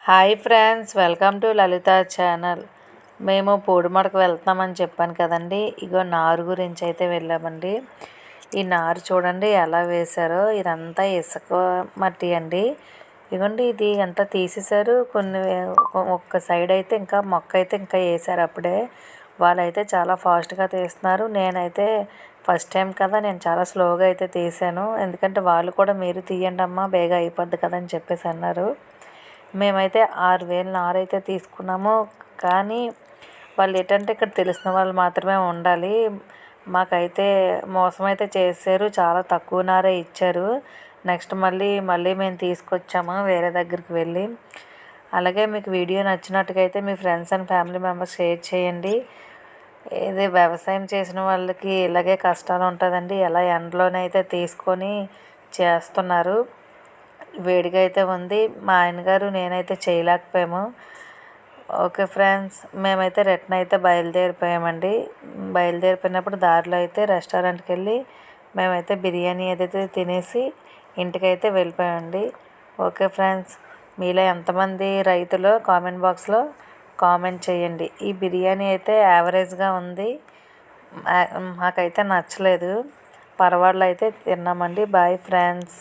Hi friends, welcome to Lalitha channel. మేము పూడిమడకు వెళ్తున్నామని చెప్పాను కదండి. ఇగో నారు గురించి అయితే వెళ్ళామండి. ఈ నారు చూడండి ఎలా వేశారో. ఇదంతా ఇసుక మట్టి అండి. ఇగోండి ఇది అంతా తీసేశారు. ఒక్క సైడ్ అయితే ఇంకా మొక్క అయితే ఇంకా వేశారు అప్పుడే. వాళ్ళైతే చాలా ఫాస్ట్గా తీస్తున్నారు. నేనైతే ఫస్ట్ టైం కదా, నేను చాలా స్లోగా అయితే తీసాను. ఎందుకంటే వాళ్ళు కూడా మీరు తీయండి అమ్మా, బేగా అయిపోద్ది కదా అని చెప్పేసి అన్నారు. మేమైతే 6,000 నారైతే తీసుకున్నాము. కానీ వాళ్ళు ఏంటంటే ఇక్కడ తెలిసిన వాళ్ళు మాత్రమే ఉండాలి. మాకైతే మోసం అయితే చేశారు. చాలా తక్కువ నారే ఇచ్చారు. నెక్స్ట్ మళ్ళీ మేము తీసుకొచ్చాము వేరే దగ్గరికి వెళ్ళి. అలాగే మీకు వీడియో నచ్చినట్టుగా అయితే మీ friends and family members share చేయండి. ఇది వ్యవసాయం చేసిన వాళ్ళకి ఇలాగే కష్టాలు ఉంటుందండి. ఎలా ఎండలోనైతే తీసుకొని చేస్తున్నారు. వేడిగా అయితే ఉంది. మా ఆయనగారు నేనైతే చేయలేకపోయాము. ఓకే ఫ్రెండ్స్, మేమైతే రిటర్న్ అయితే బయలుదేరిపోయామండి. బయలుదేరిపోయినప్పుడు దారిలో అయితే రెస్టారెంట్కి వెళ్ళి మేమైతే బిర్యానీ ఏదైతే తినేసి ఇంటికైతే వెళ్ళిపోయామండి. ఓకే ఫ్రెండ్స్, మీలో ఎంతమంది రైతులు కామెంట్ బాక్స్లో కామెంట్ చేయండి. ఈ బిర్యానీ అయితే యావరేజ్గా ఉంది, మాకైతే నచ్చలేదు. పర్వాలేదు అయితే తిన్నామండి. Bye friends.